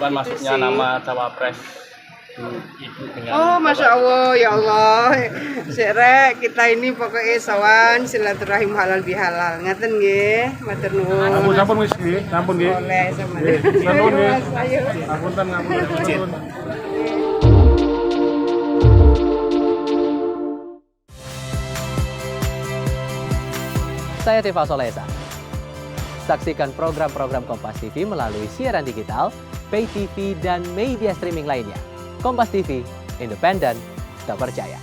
kapan masuknya nama cawapres Ibu dengan Oh, Masya Allah, ya Allah. Sirek kita ini pokoknya sawan silaturahim halal bihalal. Ngaten nggih, matur nuwun. Sampun wis nggih, sampun nggih. Oleh sama. Sampun nggih. Ayo. Ngapunten. Saya Tifa Solesa. Saksikan program-program Kompas TV melalui siaran digital, pay TV, dan media streaming lainnya. Kompas TV, independen, terpercaya.